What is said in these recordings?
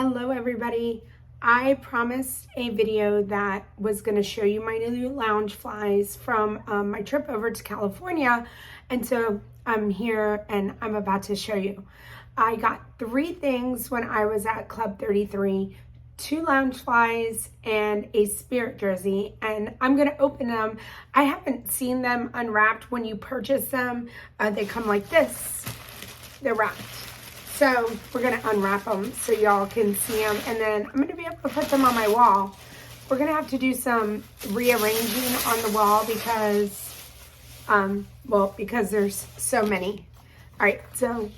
Hello everybody. I promised a video that was going to show you my new Loungeflys from my trip over to California, and so I'm here and I'm about to show you. I got 3 things when I was at Club 33, 2 Loungeflys and a spirit jersey, and I'm going to open them. I haven't seen them unwrapped. When you purchase them, they come like this. They're wrapped. So we're going to unwrap them so y'all can see them, and then I'm going to be able to put them on my wall. We're going to have to do some rearranging on the wall because, because there's so many. All right, so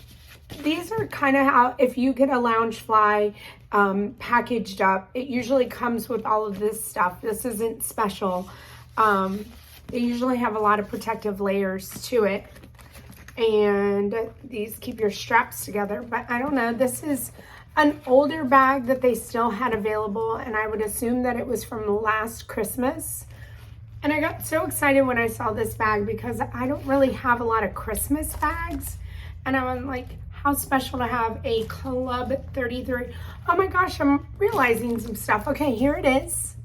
these are kind of how, if you get a Loungefly packaged up, it usually comes with all of this stuff. This isn't special. They usually have a lot of protective layers to it. And these keep your straps together, but I don't know, this is an older bag that they still had available, and I would assume that it was from last Christmas. And I got so excited when I saw this bag because I don't really have a lot of Christmas bags, and I was like, how special to have a Club 33. Oh my gosh, I'm realizing some stuff. Okay, here it is.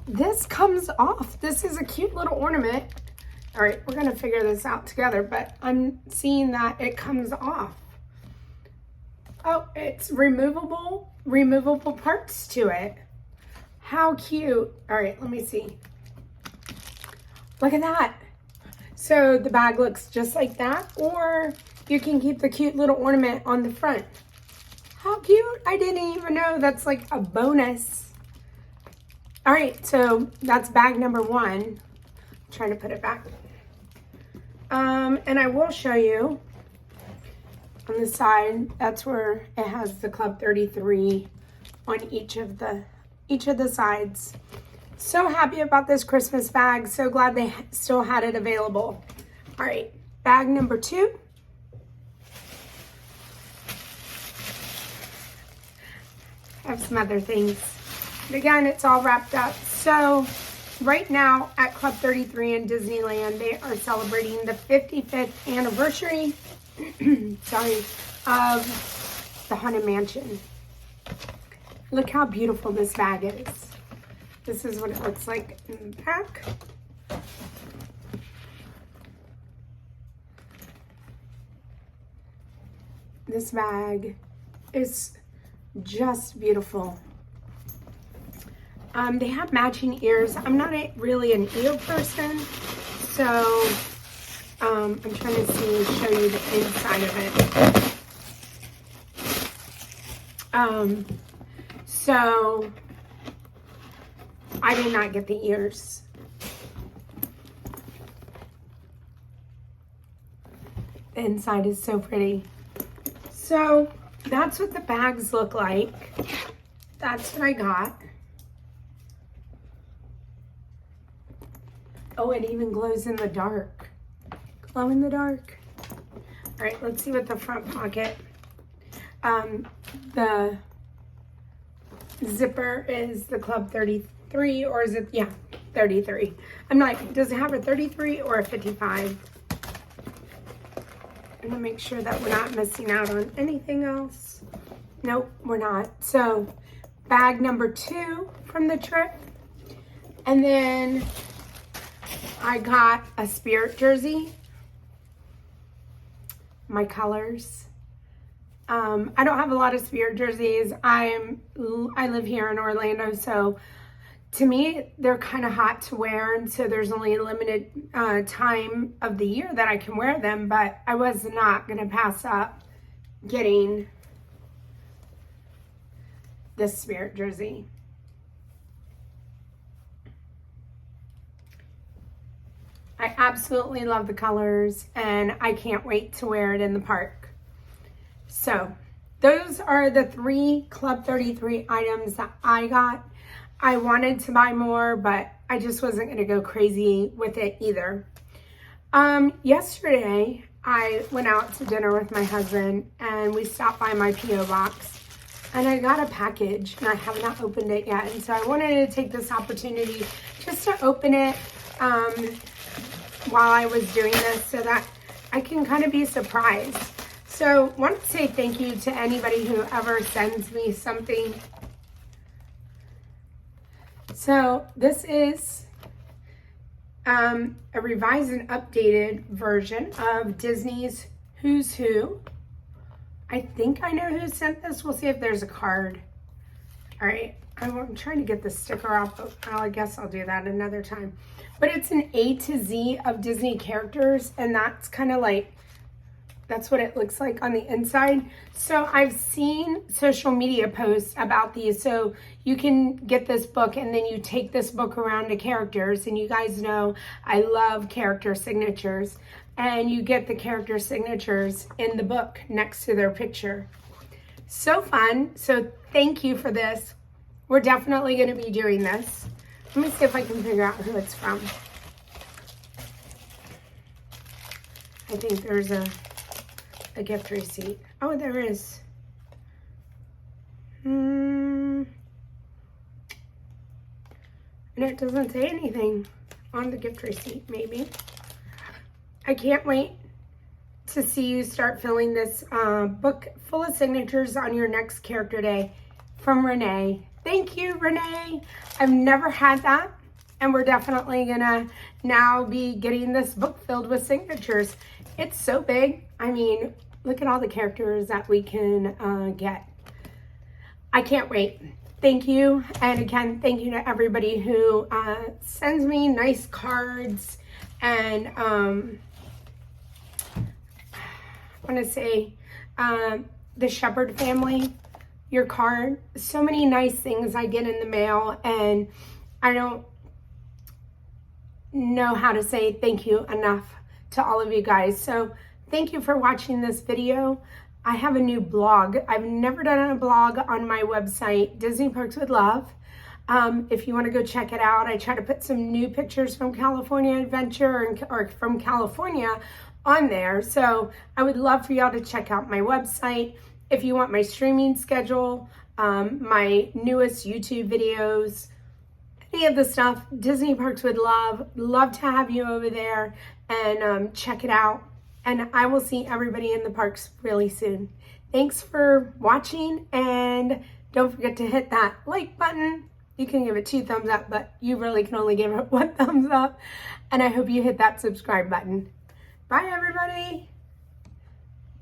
This comes off. This is a cute little ornament. All right, we're gonna figure this out together, but I'm seeing that it comes off. Oh, it's removable parts to it. How cute. All right, let me see. Look at that. So the bag looks just like that, or you can keep the cute little ornament on the front. How cute. I didn't even know that's like a bonus. All right, so that's bag number 1. I'm trying to put it back. And I will show you on the side, that's where it has the Club 33 on each of the sides. So happy about this Christmas bag. So glad they still had it available. All right, bag number 2. I have some other things. But again, it's all wrapped up. So right now at Club 33 in Disneyland, they are celebrating the 55th anniversary of the Haunted Mansion. Look how beautiful this bag is. This is what it looks like in the back. This bag is just beautiful. They have matching ears. I'm not really an ear person, so I'm trying to show you the inside of it. So I did not get the ears. The inside is so pretty. So that's what the bags look like. That's what I got. Oh, it even glows in the dark. Glow in the dark. All right, let's see what the front pocket. The zipper is the Club 33, or is it, yeah, 33. I'm like, does it have a 33 or a 55? I'm gonna make sure that we're not missing out on anything else. Nope, we're not. So, bag number 2 from the trip. And then I got a spirit jersey, my colors. I don't have a lot of spirit jerseys. I live here in Orlando, so to me, they're kind of hot to wear, and so there's only a limited time of the year that I can wear them, but I was not going to pass up getting this spirit jersey. I absolutely love the colors, and I can't wait to wear it in the park. So those are the 3 Club 33 items that I got. I wanted to buy more, but I just wasn't going to go crazy with it either. Yesterday, I went out to dinner with my husband, and we stopped by my P.O. box, and I got a package, and I have not opened it yet. And so I wanted to take this opportunity just to open it while I was doing this so that I can kind of be surprised. So I want to say thank you to anybody who ever sends me something. So this is a revised and updated version of Disney's Who's Who. I think I know who sent this. We'll see if there's a card. All right, I'm trying to get the sticker off, but I guess I'll do that another time. But it's an A to Z of Disney characters, and that's kind of like, that's what it looks like on the inside. So I've seen social media posts about these. So you can get this book and then you take this book around to characters. And you guys know I love character signatures. And you get the character signatures in the book next to their picture. So fun. So thank you for this. We're definitely going to be doing this. Let me see if I can figure out who it's from. I think there's a gift receipt. Oh, there is. And it doesn't say anything on the gift receipt, maybe. I can't wait to see you start filling this book full of signatures on your next character day from Renee. Thank you, Renee. I've never had that, and we're definitely gonna now be getting this book filled with signatures. It's so big. I mean, look at all the characters that we can get. I can't wait. Thank you. And again, thank you to everybody who sends me nice cards. And I want to say the Shepherd family, your card. So many nice things I get in the mail, and I don't know how to say thank you enough to all of you guys. So thank you for watching this video. I have a new blog. I've never done a blog on my website, Disney Parks with Love. If you want to go check it out, I try to put some new pictures from California Adventure or from California on there. So I would love for y'all to check out my website. If you want my streaming schedule, my newest YouTube videos, any of the stuff, Disney Parks with Love. Love to have you over there and check it out. And I will see everybody in the parks really soon. Thanks for watching, and don't forget to hit that like button. You can give it 2 thumbs up, but you really can only give it 1 thumbs up. And I hope you hit that subscribe button. Bye, everybody.